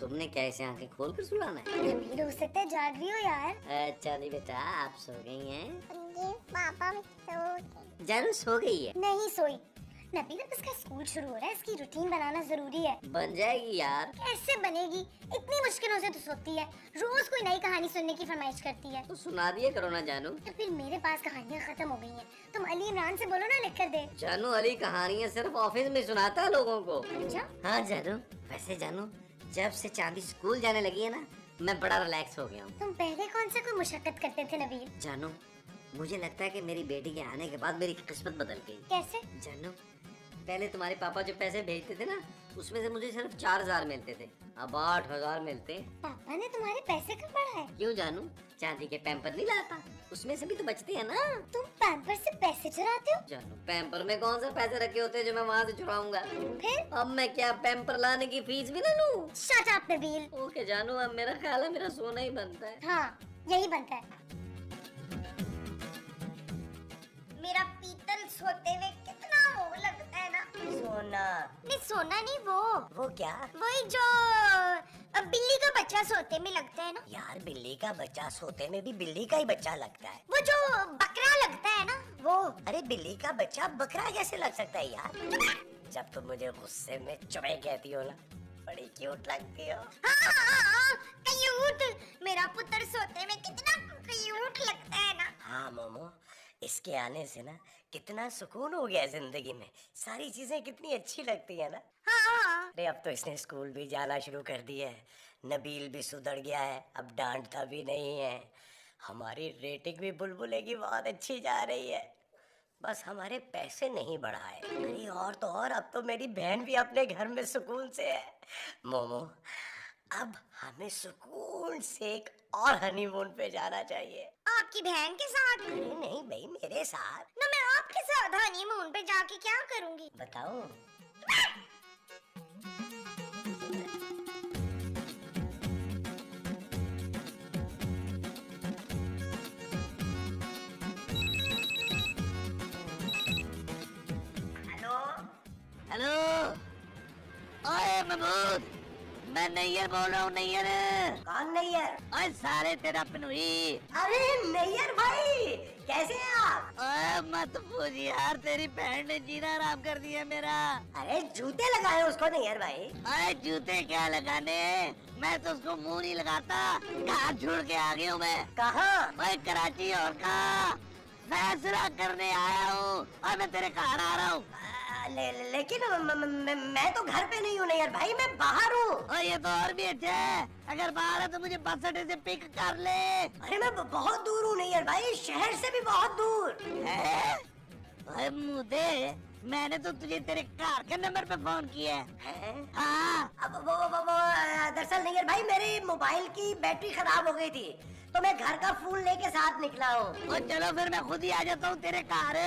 तुमने क्या ऐसे आंखें खोल कर सुलाना है? नबील हो सकता है जाग रही हो यार। अच्छा नहीं बेटा, आप सो गई हैं? जी पापा सो गए। जानू सो गई है? नहीं सोई। नबील अब इसका स्कूल शुरू हो रहा है, इसकी रूटीन बनाना जरूरी है। बन जाएगी यार। कैसे बनेगी, इतनी मुश्किलों से तो सोती है, रोज कोई नई कहानी सुनने की फरमाइश करती है। तो सुना दिया करो ना जानू। नबील मेरे पास कहानियाँ खत्म हो गई हैं, तुम अली इमरान से बोलो ना लिख कर दे। जानू अली कहानियाँ सिर्फ ऑफिस में सुनाता है लोगों को। अच्छा? हाँ जानू, वैसे जानू जब से चांदी स्कूल जाने लगी है ना, मैं बड़ा रिलैक्स हो गया हूँ। तुम पहले कौन सा कोई मुशक्कत करते थे नबील? जानू मुझे लगता है कि मेरी बेटी के आने के बाद मेरी किस्मत बदल गई। कैसे? जानू पहले तुम्हारे पापा जो पैसे भेजते थे ना, उसमें से मुझे सिर्फ 4000 मिलते थे, अब 8000 मिलते। पापा ने तुम्हारे पैसे कब बढ़ाए? क्यों जानू, चांदी के पैम्पर नहीं लाता, उसमें से भी तो बचते हैं ना। तुम पैम्पर से पैसे चुराते हो? जानू पैम्पर में कौन से पैसे रखे होते हैं जो मैं वहाँ से चुराऊंगा? फिर? अब मैं क्या पैम्पर लाने की फीस भी ना लूं? Shut up Nabeel. ओके जानू, अब मेरा ख्याल है मेरा सोना ही बनता है। हाँ यही बनता है। मेरा पीतल सोते हुए कितना वो लगता है ना। सोना? नहीं सोना नहीं, वो क्या? वही जो बिल्ली का बच्चा सोते में लगता है ना। यार बिल्ली का बच्चा सोते में भी बिल्ली का ही बच्चा लगता है। वो जो बकरा लगता है ना वो। अरे बिल्ली का बच्चा बकरा कैसे लग सकता है यार? जब तुम मुझे गुस्से में चुड़ै कहती हो ना, बड़ी क्यूट लगती हो। हाँ, क्यूट। मेरा पुत्र सोते में कितना क्यूट लगता है ना। हाँ मोमो, इसके आने से ना कितना सुकून हो गया जिंदगी में, सारी चीजें कितनी अच्छी लगती है ना। हाँ। अरे अब तो इसने स्कूल भी जाना शुरू कर दिया है, नबील भी सुधर गया है, अब डांटता भी नहीं है, हमारी रेटिंग भी बुलबुले की बहुत अच्छी जा रही है। बस हमारे पैसे नहीं बढ़ाए। अरे और तो और, अब तो मेरी बहन भी अपने घर में सुकून से है। मोमो अब हमें सुकून से एक और हनीमून पे जाना चाहिए। आपकी बहन के साथ? अरे नहीं भाई, मेरे साथ ना मैं आपके साथ हनीमून पे जाके क्या करूंगी? बताओ। हेलो हेलो, ओए महमूद, मैं नैयर बोल रहा हूँ। नैयर? कौन नैयर? ओए सारे तेरा पनूही। अरे नैयर भाई, कैसे हैं आप? ओए मत पूछ यार, तेरी बहन ने जीना आराम कर दिया मेरा। अरे जूते लगाए उसको नैयर भाई। अरे जूते क्या लगाने, मैं तो उसको मुंह नहीं लगाता। कहाँ छोड़ के आ गया हूँ मैं? कहाँ? मैं कराची और का फैसला करने आया हूँ और मैं तेरे घर आ रहा हूँ। लेकिन मैं तो घर पे नहीं हूँ नैयर भाई, मैं बाहर हूँ। और ये तो और भी अच्छा है, अगर बाहर है तो मुझे बस अड्डे से पिक कर ले। अरे मैं बहुत दूर हूँ नैयर भाई, शहर से भी बहुत दूर है। अरे मुझे, मैंने तो तुझे तेरे कार के नंबर पे फोन किया है। हाँ अब वो दरअसल नैयर भाई मेरे मोबाइल की बैटरी खराब हो गई थी, तो मैं घर का फोन लेके साथ निकला हूँ। और चलो फिर मैं खुद ही आ जाता हूँ तेरे घर।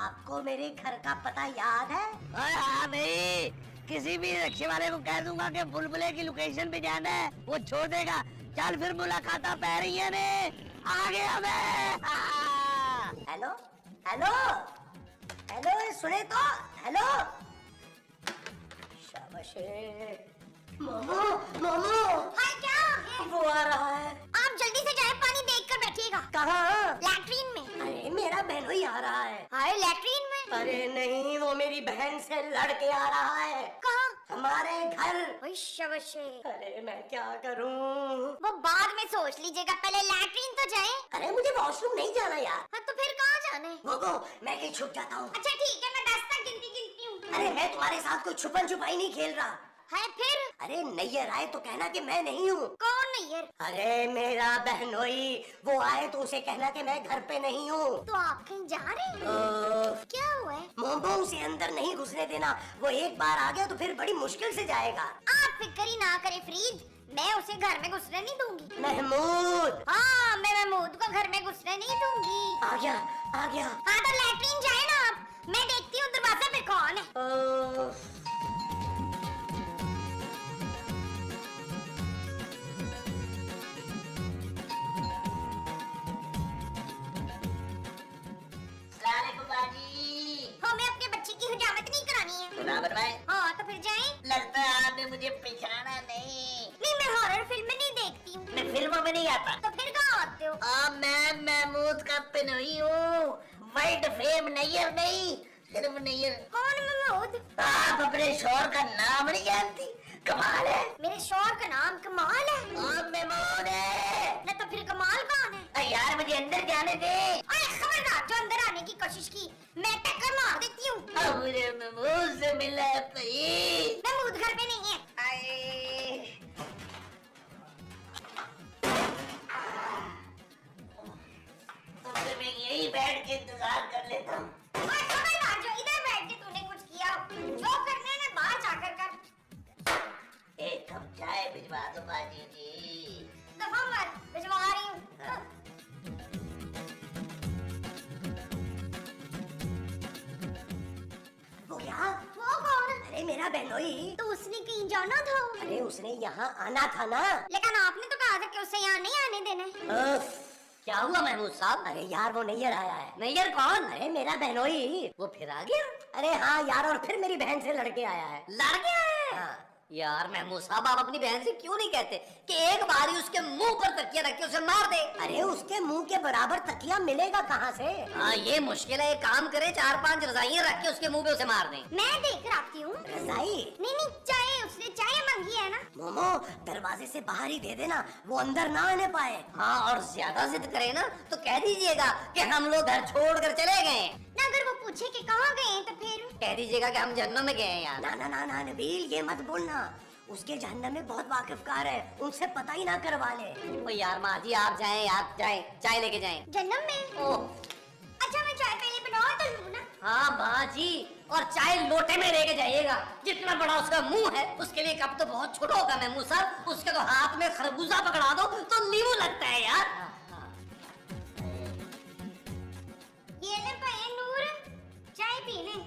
आपको मेरे घर का पता याद है? हाँ नहीं, किसी भी रिक्शे वाले को कह दूंगा कि बुलबुले की लोकेशन पे जाना है, वो छोड़ देगा। चल फिर मुलाकात पै रही है ने, आ गया मैं। हेलो हेलो हेलो, सुने तो? हेलो शाबाश। मोमो मोमो। हाय क्या हो गया? वो आ रहा है। आप जल्दी से जाए, पानी देख कर बैठिएगा। कहाँ? लैट्रीन में। अरे मेरा बहन ही आ रहा है। हाय लैट्रीन में? अरे नहीं, वो मेरी बहन से लड़के आ रहा है। कहाँ? हमारे घर। अरे मैं क्या करूं? वो बाद में सोच लीजिएगा, पहले लैट्रीन तो जाए। अरे मुझे वॉशरूम नहीं जाना यार। हाँ तो फिर कहाँ जाने? वो मैं कहीं छुप जाता हूँ। अच्छा ठीक है, मैं 10 तक गिनती हूँ। अरे मैं तुम्हारे साथ कोई छुपन छुपाई नहीं खेल रहा है फिर? अरे नैयर आए तो कहना कि मैं नहीं हूँ। कौन नैयर? अरे मेरा बहनोई, वो आए तो उसे कहना कि मैं घर पे नहीं हूँ। तो आप कहीं जा रहे हैं? क्या हुआ है? मोमो उसे अंदर नहीं घुसने देना, वो एक बार आ गया तो फिर बड़ी मुश्किल से जाएगा। आप फिक्र ही ना करें फरीद, मैं उसे घर में घुसने नहीं दूंगी। महमूद। हाँ मैं महमूद को घर में घुसने नहीं दूंगी। आ गया आ गया। हाँ तो लैट्रीन जाए ना आप, मैं देखती हूँ दरवाजे पे कौन है। हमें अपने बच्चे की हिजामत नहीं करानी है। खुदा बनवाए। हाँ तो फिर जाएं। लगता है आपने मुझे पहचाना नहीं। फिल्मों में नहीं आता। तो फिर कहाँ आते हो? मैं महमूद का पिनोई हूँ, वर्ल्ड फेम नैयर नहीं, सिर्फ नैयर। कौन महमूद? आप अपने शोर का नाम नहीं जानती? कमाल है। मेरे शोर का नाम कमाल है। महमूद है ना, तो फिर कमाल कौन है? यार मुझे अंदर जाने दे। अरे खबरदार, जो अंदर आने की कोशिश की मैं टक्कर मार देती हूँ। मुझे महमूद से मिलना है प्लीज। महमूद घर पे नहीं है। तो फिर मैं यही बैठ के इंतजार कर लेता हूँ। खबरदार, जो इधर बैठ के तूने कुछ किया, जो करने ने बाहर जाकर कर। एक कप चाय भिजवा दो बाजी जी। दफा मत, भिजवा रही हूँ। वो क्या? वो कौन? अरे मेरा बहनोई। तो उसने कहीं जाना था। अरे उसने यहाँ आना था ना। लेकिन आपने तो कहा था कि उसे यहाँ नहीं आने देना। क्या हुआ महमूद साहब? अरे यार वो नैयर आया है। नैयर कौन? अरे मेरा बहनोई। वो फिर आ गया? अरे हाँ यार, और फिर मेरी बहन से लड़के आया है। लड़के आया है? हाँ। यार महमूद साहब, आप अपनी बहन से क्यों नहीं कहते कि एक बारी उसके मुंह पर तकिया रख के उसे मार दे? अरे उसके मुंह के बराबर तकिया मिलेगा कहाँ से? हाँ ये मुश्किल है। एक काम करे, 4-5 रजाइयाँ रख के उसके मुंह पे उसे मार दें। मैं देख कर आती हूँ। रजाई? नहीं, चाय, उसने चाय मांगी है ना। मोमो, दरवाजे से बाहर ही दे देना, वो अंदर ना आने पाए। हाँ, और ज्यादा जिद करे ना तो कह दीजिएगा कि हम लोग घर छोड़कर चले गए। ना, अगर वो पूछे कि कहाँ गए हैं तो फिर कह दीजिएगा कि हम जहन्नम में गए हैं यार। ना ना ना ना नबील, ये मत बोलना। उसके जहन्नम में बहुत वाकिफकार है, उनसे पता ही ना करवा ले। ओ यार माँ जी, आप जाएं, आप जाएं, चाय लेके जाएं। जन्नम में? ओह अच्छा, मैं चाय पहले बना तो लूं ना। हाँ माँ जी, और चाय लोटे में लेके जाइएगा। जितना बड़ा उसका मुंह है उसके लिए कप तो बहुत छोटा होगा महमूद साहब। उसके तो हाथ में खरबूजा पकड़ा दो तो नींबू लगता है यार। ये ले भाई नूर, चाय पी ले।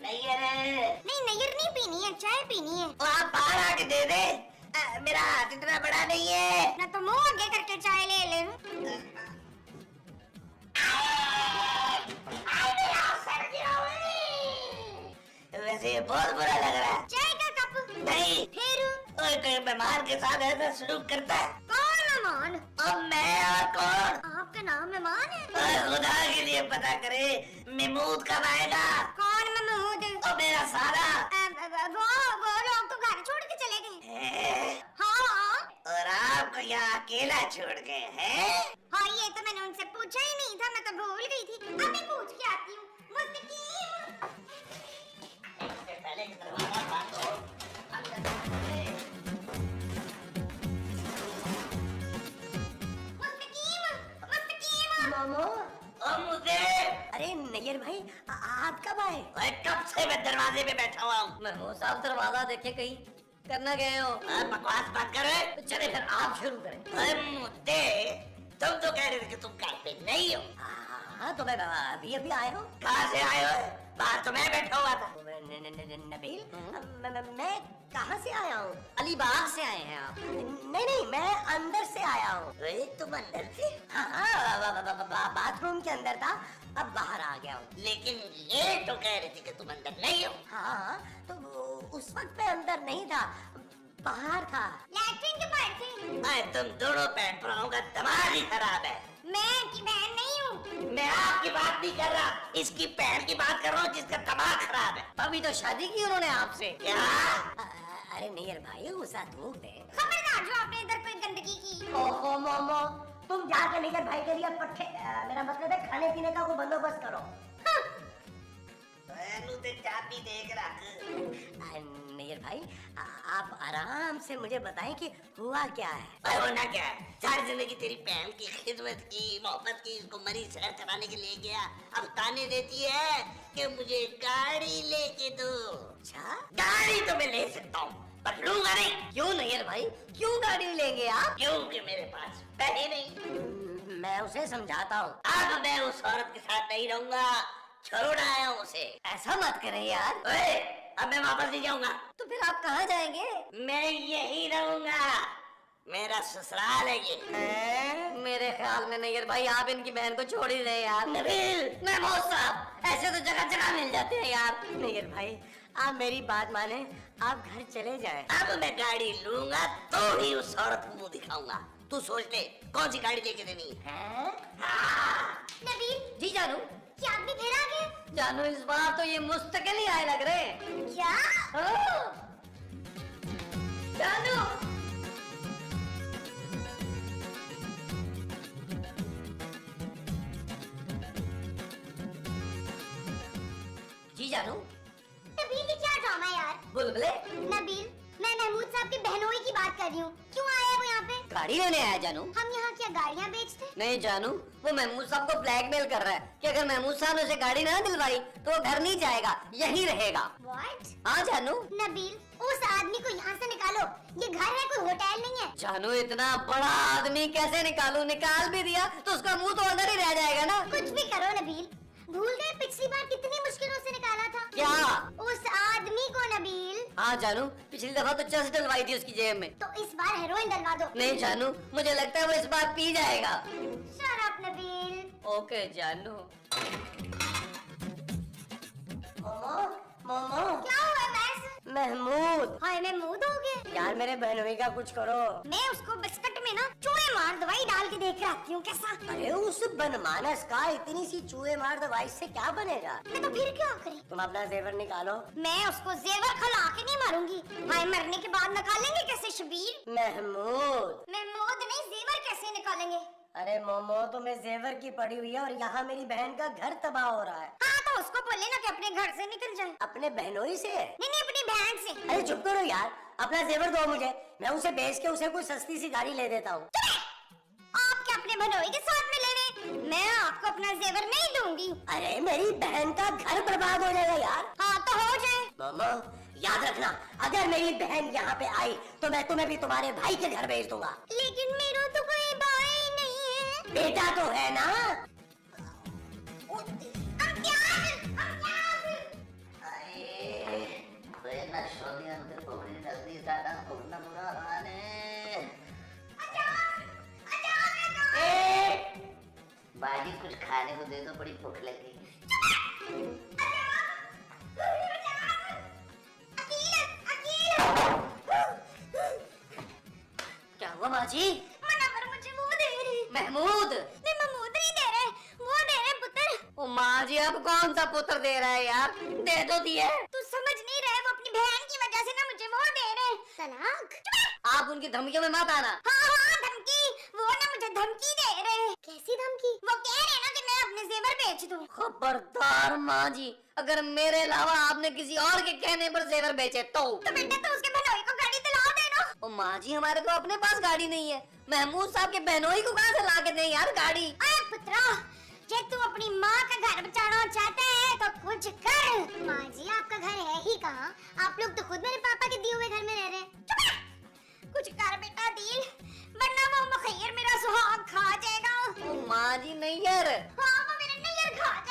नैयर नहीं, नैयर नहीं पीनी है, चाय पीनी है। आप बाहर आके दे दे। मेरा हाथ इतना बड़ा नहीं है। ना तो मुंह आगे करके चाय ले ले। वैसे ये बहुत बुरा लग रहा है। चाय का कप नहीं। फिर और कोई बीमार के साथ ऐसा सलूक करता है? कौन मेहमान? अब मैं और कौन? आपका नाम मेहमान है? खुदा के लिए पता करे, महमूद कब आएगा? कौन महमूद? और मेरा सारा। वो लोग तो घर छोड़ के चले गए। हाँ। और आपको यहाँ अकेला छोड़ गए हैं? हाँ, ये तो मैंने उनसे पूछा ही नहीं था, मैं तो भूल गई थी। अभी पूछ के आती हूँ। मुस्तकीम। इससे पहले कि दरवाजा बंद हो, मामू। मुझे। अरे नैयर भाई, आप कब आए? कब से मैं दरवाजे पे बैठा हुआ हूँ। महमूद साहब, दरवाजा देखे कहीं करना गए हो? बकवास बात कर रहे। चले फिर आप शुरू करें। मुद्दे, तुम तो कह रहे थे कि तुम घर पे नहीं हो। हाँ तो मैं अभी अभी आए हो। कहाँ से आए हो? बाहर तो मैं बैठा हुआ था। नबील, मैं कहाँ से आया हूँ? अलीबाग से आए हैं आप? नहीं नहीं, मैं अंदर से आया हूँ। तुम अंदर से? हाँ, बाथरूम के अंदर था, अब बाहर आ गया हूँ। लेकिन ये तो कह रही थी कि तुम अंदर नहीं हो। हाँ, तो उस वक्त मैं अंदर नहीं था, बाहर था। लैट्रिन के बाहर थे। तुम दोनों बहन भराओं का दिमाग ही खराब है। मैं आपकी बहन नहीं हूँ। मैं आपकी बात नहीं कर रहा, इसकी बहन की बात कर रहा हूँ जिसका दिमाग खराब है। अभी तो शादी की उन्होंने आपसे। क्या? अरे नैयर भाई, गुस्सा थूक दे। खबरदार, जो आपने इधर कोई गंदगी की। ओहो मोमो, तुम जाकर नैयर भाई के लिए पट्टे, मेरा मतलब है खाने पीने का कोई बंदोबस्त करो। चाबी देख रहा। नैयर भाई, आप आराम से मुझे बताएं कि हुआ क्या है। होना क्या है? सारी जिंदगी तेरी बहन की खिदमत की, मोहब्बत की, उसको मरी सैर कराने के लिए गया, अब ताने देती है कि मुझे गाड़ी लेके दो। अच्छा, गाड़ी तो मैं ले सकता हूँ पर लूंगा नहीं। क्यों नैयर भाई, क्यों गाड़ी लेंगे आप? क्योंकि मेरे पास पैसे नहीं। मैं उसे समझाता हूँ। अब मैं उस औरत के साथ नहीं रहूंगा, छोड़ आया हूँ उसे। ऐसा मत करे यार। अब मैं वापस नहीं जाऊंगा। तो फिर आप कहाँ जाएंगे? मैं यही रहूंगा, मेरा ससुराल है ये। मेरे ख्याल में नैयर भाई, आप इनकी बहन को छोड़ ही रहे यार। नबील, महमूद साहब, ऐसे तो जगह जगह मिल जाते हैं यार। नैयर भाई, आप मेरी बात माने, आप घर चले जाएं। अब मैं गाड़ी लूंगा तो ही उस औरत को मुंह दिखाऊंगा। तू सोच ले कौन सी गाड़ी लेके देनी है? नबील जी जानू। क्या आप भी फिर आ गए? जानू इस बार तो ये मुस्तकिल ही आए लग रहे। क्या? जानू जी जानू। नबील ये क्या ड्रामा है यार? बुलबुले। नबील मैं महमूद साहब के बहनोई की बात कर रही हूँ। क्यों आए हैं वो यहाँ पे? गाड़ी लेने आया जानू। हम यहाँ क्या गाड़ियाँ बेचते? नहीं जानू, वो महमूद साहब को ब्लैकमेल कर रहा है कि अगर महमूद साहब ने उसे गाड़ी ना दिलवाई तो वो घर नहीं जाएगा, यहीं रहेगा। What? हाँ जानू। नबील उस आदमी को यहाँ से निकालो, ये घर है कोई होटल नहीं है। जानू इतना बड़ा आदमी कैसे निकालूं? निकाल भी दिया तो उसका मुंह तो अंदर ही रह जाएगा ना। कुछ भी करो नबील, भूल गए पिछली बार कितनी मुश्किलों से निकाला था? क्या? उस आदमी को नबील। हाँ जानू, पिछली दफा तो चर्च डलवाई थी उसकी जेब में। तो इस बार हेरोइन डलवा दो। नहीं जानू, मुझे लगता है वो इस बार पी जाएगा। Shut up, Nabeel. ओके जानू। मोमो क्या हुआ वैसे? महमूद। हाय महमूद हो गए यार मेरे बहनोई का कुछ करो। मैं उसको बिस्कुट में ना चूहे मार दवाई डाल के देख रही हूँ कैसा। अरे उस बनमानस का इतनी सी चूहे मार दवाई से क्या बनेगा? मैं तो फिर क्या करी? तुम अपना जेवर निकालो। मैं उसको जेवर खला के नहीं मारूंगी। हाय मरने के बाद निकालेंगे कैसे शबीर? महमूद। महमूद नहीं जेवर कैसे निकालेंगे? अरे मोमो तुम्हें जेवर की पड़ी हुई है और यहाँ मेरी बहन का घर तबाह हो रहा है। हाँ तो उसको बोले ना कि अपने घर से निकल जाए। अपने बहनोई से? नहीं अपनी बहन से। अरे चुप करो यार, अपना जेवर दो मुझे, मैं उसे बेच के उसे कोई सस्ती सी गाड़ी ले देता हूँ। आप क्या अपने बहनोई के साथ में ले रहे? मैं आपको अपना जेवर नहीं दूंगी। अरे मेरी बहन का घर बर्बाद हो जाएगा यार। हाँ तो हो जाए। मोमो याद रखना, अगर मेरी बहन यहाँ पे आई तो मैं तुम्हें भी तुम्हारे भाई के घर भेज दूंगा। लेकिन मेरा तो कोई भाई नहीं है। बेटा तो है ना। बाजी कुछ खाने को दे दो, बड़ी भूख लगी। क्या हुआ बाजी? मुनव्वर मुझे वो दे रही। महमूद। नहीं महमूद नहीं दे रहे, वो दे रहे पुत्र। ओ माँ जी, अब कौन सा पुत्र दे रहा है यार? दे दो दिए। तू समझ नहीं रहे, वो अपनी बहन की वजह से ना मुझे वो दे रहे। तलाक। आप उनकी धमकियों में मत आना। हाँ धमकी, वो ना मुझे धमकी दे रहे। कैसी धमकी? वो कह रहे ना कि मैं अपने जेवर बेच दूं। खबरदार माँ जी, अगर मेरे अलावा आपने किसी और के कहने पर जेवर बेचे तो बेटा तो उसके बहनोई को गाड़ी दिला देना। ओ माँ जी, हमारे तो अपने पास गाड़ी नहीं है, महमूद साहब के बहनोई को कहाँ से ला के दें यार गाड़ी? अरे पुत्रा, जब तू अपनी माँ का घर बचाना चाहता है तो कुछ कर। माँ जी आपका घर है ही कहाँ? आप लोग तो खुद मेरे पापा के दिए हुए घर में रह रहे हैं। कुछ कर बेटा दिल, वरना वो मुखैर मेरा सुहाग खा जाएगा। ओ माँ जी नैयर। हाँ वो मेरा नैयर खा जाएगा।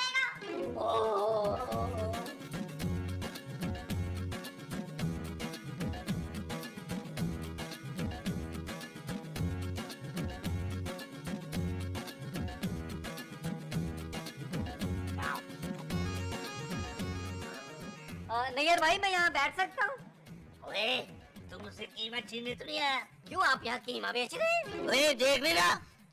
नैयर भाई, मैं यहाँ बैठ सकता हूँ? ओए तुम मुझसे कीमत छीनने तो नहीं आया? क्यों आप यहाँ कीमा बेच रहे हैं? ओए देख लेना,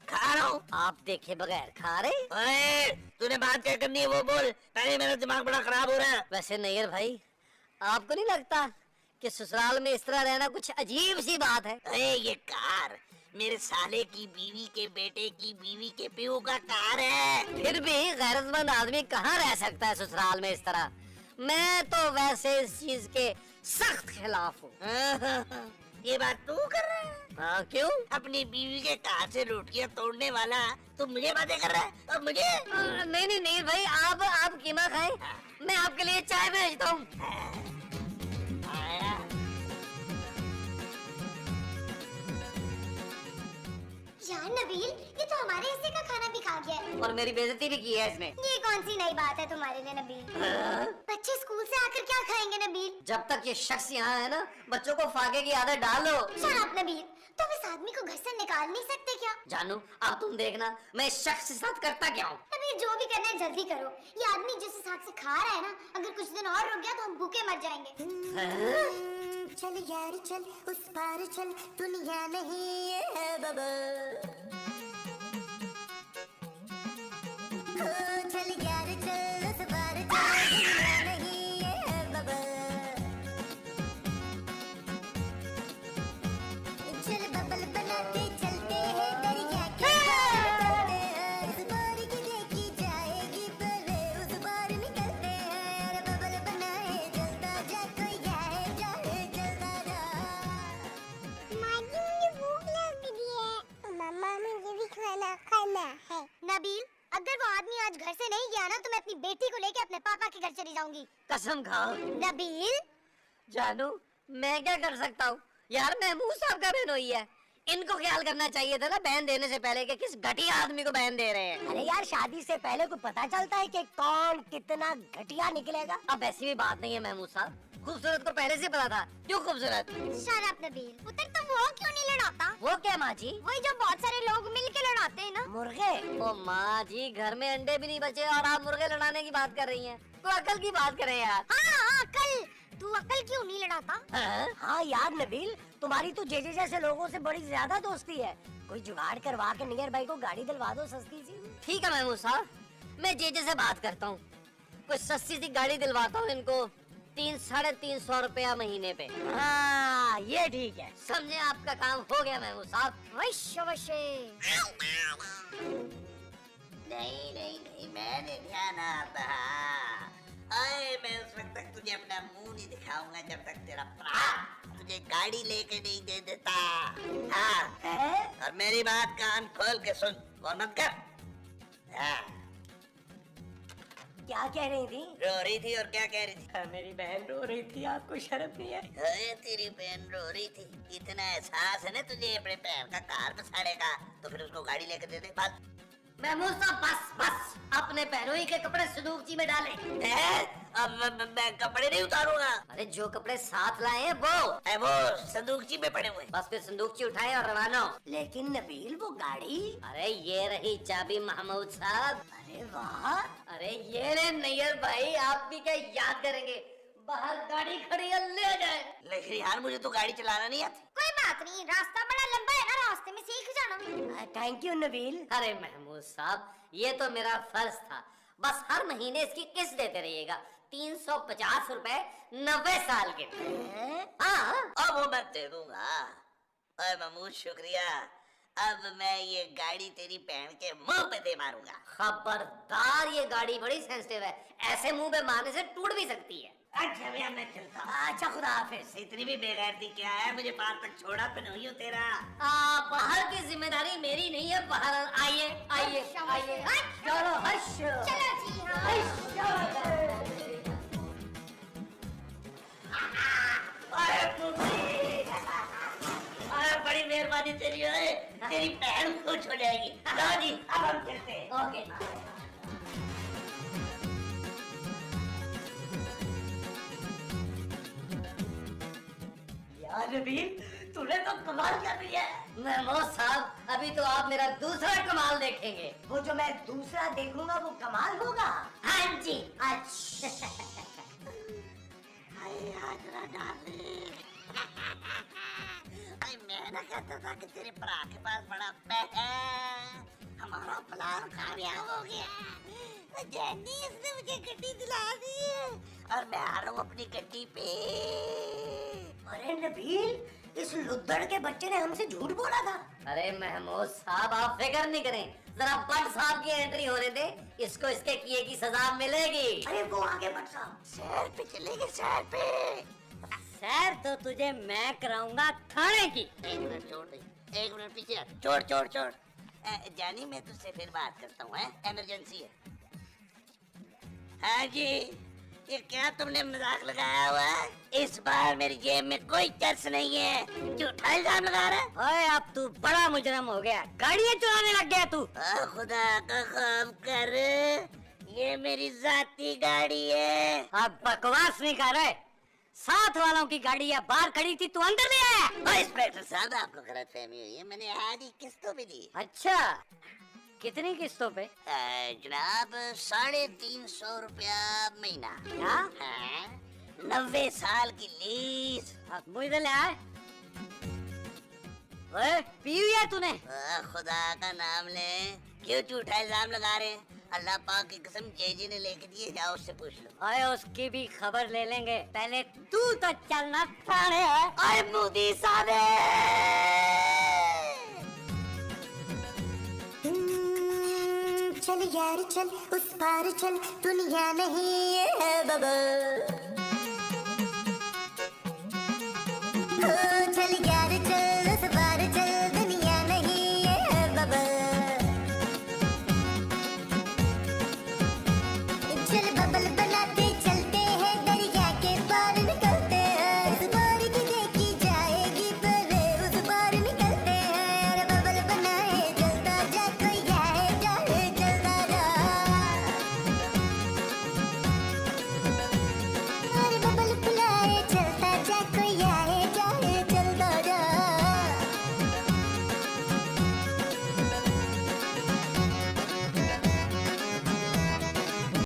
खा रहा हूँ। आप देखे बगैर खा रहे? ओए तूने बात क्या करनी है वो बोल, पहले मेरा दिमाग बड़ा खराब हो रहा है। वैसे नैयर भाई, आपको नहीं लगता कि ससुराल में इस तरह रहना कुछ अजीब सी बात है? अरे ये कार मेरे साले की बीवी के बेटे की बीवी के पीऊ का कार है। फिर भी गैरतमंद आदमी कहाँ रह सकता है ससुराल में इस तरह? मैं तो वैसे इस चीज के सख्त खिलाफ हूँ। ये बात तू कर रहा है? हाँ क्यों? अपनी बीवी के कार से रोटियां तोड़ने वाला तू मुझे बातें कर रहा है और मुझे? नहीं नहीं भाई, आप कीमा खाएं, मैं आपके लिए चाय भेजता हूँ। यार नबील, ये तो हमारे हिस्से का खाना भी खा गया है। और मेरी बेइज्जती भी की है इसने। ये कौन सी नई बात है तुम्हारे लिए नबील? बच्चे स्कूल से आकर क्या खाएंगे नबील? जब तक ये शख्स यहाँ है ना, बच्चों को फाके की आदत डालो। शराब नबील, तुम इस आदमी को घर से निकाल नहीं सकते क्या? जानू अब तुम देखना मैं इस शख्स के साथ करता क्या हूँ। नबील जो भी करना है जल्दी करो। ये आदमी जिस हिसाब से खा रहा है ना, अगर कुछ दिन और रुक गया तो हम भूखे मर जाएंगे। चल यार चल उस पार चल दुनिया नहीं ये है बबल चल यार चल उस पार चल दुनिया नहीं ये है बबल चल बबल बनाते चलते हैं दरिया के पार उस पार की देखी जाएगी पहले उस पार निकलते हैं यार बबल बनाए जलता जा कोई जाए जाए जलता जा माजी मुझे भूख लग रही है मम्मा मुझे भी खाना खाना है नबील अगर वो आदमी आज घर से नहीं गया ना तो मैं अपनी बेटी को लेके अपने पापा के घर चली जाऊंगी कसम खाओ। नबील जानू मैं क्या कर सकता हूँ यार, महमूद साहब का बहन हुई है, इनको ख्याल करना चाहिए था ना बहन देने से पहले कि किस घटिया आदमी को बहन दे रहे हैं। अरे यार शादी से पहले को पता चलता है कि कौन कितना घटिया निकलेगा। अब ऐसी भी बात नहीं है महमूद साहब, खूबसूरत को पहले से पता था। क्यों खूबसूरत? शट अप नबील पुत्र तुम वो क्यों नहीं लड़ाता? वो क्या माँ जी? वही जो बहुत सारे लोग मिलके लड़ाते हैं ना मुर्गे। ओ माँ जी, घर में अंडे भी नहीं बचे और आप मुर्गे लड़ाने की बात कर रही हैं। तो अकल की बात करें यार। हाँ अकल, तू अकल क्यों नहीं लड़ाता? हाँ यार नबील, तुम्हारी तो जेजे जैसे लोगों से बड़ी ज्यादा दोस्ती है। कोई जुगाड़ करवा के नियर भाई को गाड़ी दिलवा दो सस्ती सी। ठीक है महमूद साहब, मैं जेजे से बात करता हूँ, कुछ सस्ती सी गाड़ी दिलवाता हूँ इनको 300-350 रुपया महीने पे। हाँ ये ठीक है। समझे, आपका काम हो गया महमूद साहब। नहीं नहीं नहीं, मैंने ध्यान आता। अरे मैं उस वक्त तक तुझे अपना मुंह नहीं दिखाऊंगा जब तक तेरा भरा तुझे गाड़ी लेके नहीं दे देता। हाँ, और मेरी बात कान खोल के सुन, फोन मत कर। हाँ, क्या कह रही थी? रो रही थी और क्या कह रही थी? मेरी बहन रो रही थी, आपको शर्म नहीं है? अरे तेरी बहन रो रही थी, इतना एहसास है ना तुझे अपने बहन का कार पछाड़े का, तो फिर उसको गाड़ी लेके दे दे बस। महमूद साहब बस बस, अपने पैरों के कपड़े संदूकची में डालें। अब मैं कपड़े नहीं उतारूंगा। अरे जो कपड़े साथ लाए हैं वो संदूकची में पड़े हुए। बस फिर संदूकची उठाए और रवाना हो। लेकिन नबील वो गाड़ी। अरे ये रही चाबी महमूद साहब। अरे वाह। अरे ये रे नैयर भाई, आप भी क्या याद करेंगे, बाहर गाड़ी खड़ी है, ले जाए। लेकिन यार मुझे तो गाड़ी चलाना नहीं आती। कोई बात नहीं, रास्ता बड़ा लंबा है ना, रास्ते में सीख जाना। Thank you Nabeel. अरे महमूद साहब, ये तो मेरा फर्ज था, बस हर महीने इसकी किस्त देते रहिएगा, 350 रुपए 90 साल के। हाँ, अब वो मैं दे दूंगा। अरे महमूद शुक्रिया, अब मैं ये गाड़ी तेरी बहन के मुंह पे दे मारूंगा। खबरदार, ये गाड़ी बड़ी सेंसिटिव है, ऐसे मुंह पे मारने से टूट भी सकती है। अच्छा भैया मैं चलता हूँ। अच्छा खुदा हाफिज। इतनी भी बेगैरती क्या है, मुझे पार तक छोड़ा पे नहीं हूँ तेरा। बाहर की जिम्मेदारी मेरी नहीं है, बाहर आइए आइए आइए। चलो हर्ष। चलो जी हाँ। अरे बड़ी मेहरबानी तेरी है, तेरी बहन खुश हो जाएगी। लो जी अब हम चलते हैं। ओके। यार नबील, तूने तो कमाल कर दिया है। महमूद साहब, अभी तो आप मेरा दूसरा कमाल देखेंगे। वो जो मैं दूसरा देखूंगा वो कमाल होगा। हाँ जी। अच्छा। मैं ना कहता था कि तेरे भरा के पास बड़ा पैसा है, हमारा प्लान कामयाब हो गया। जैनी इसने मुझे गड्डी दिला दी है और मैं आ रहा हूँ अपनी गड्डी पे। अरे नबील, इस लुद्दड़ के बच्चे ने हमसे झूठ बोला था। अरे महमूद साहब, आप फिक्र नहीं करें, जरा बट साहब की एंट्री होने दे, इसको इसके किए की सजा मिलेगी। अरे वो आगे बट साहब। सैर पे चलेंगे, सैर पे। सैर तो तुझे मैं कराऊंगा थाने की। एक मिनट छोड़ दे, एक मिनट पीछे हट। छोड़ छोड़ छोड़। जानी मैं तुझसे फिर बात करता हूँ, इमरजेंसी है। हाँ जी, ये क्या तुमने मजाक लगाया हुआ है? इस बार मेरी जेब में कोई चर्च नहीं है। झूठा इल्जाम लगा रहा है? ओए अब तू बड़ा मुजरम हो गया, गाड़ियाँ चुराने लग गया तू। खुदा का खौफ कर, ये मेरी जाती गाड़ी है। अब बकवास नहीं कर रहे, साथ वालों की गाड़ी है, बाहर खड़ी थी, तू अंदर ले आया। इंस्पेक्टर साहब, आपको गलतफहमी हुई है, मैंने आधी किस्तों पे दी। अच्छा, कितनी किस्तों पे? जनाब 350 रुपया महीना। क्या? हाँ, 90 साल की लीज। मुझे ले आए। ओए पी हुई है तूने? खुदा का नाम ले, क्यों झूठा इल्जाम लगा रहे हैं? अल्लाह पाक की कसम जेजी ने लेके दिए, जाओ उससे पूछ लो। अरे उसकी भी खबर ले लेंगे, पहले तू तो चलना थाने है। अरे मोदी साहब चल यार चल, उस पार चल, दुनिया नहीं है बबल।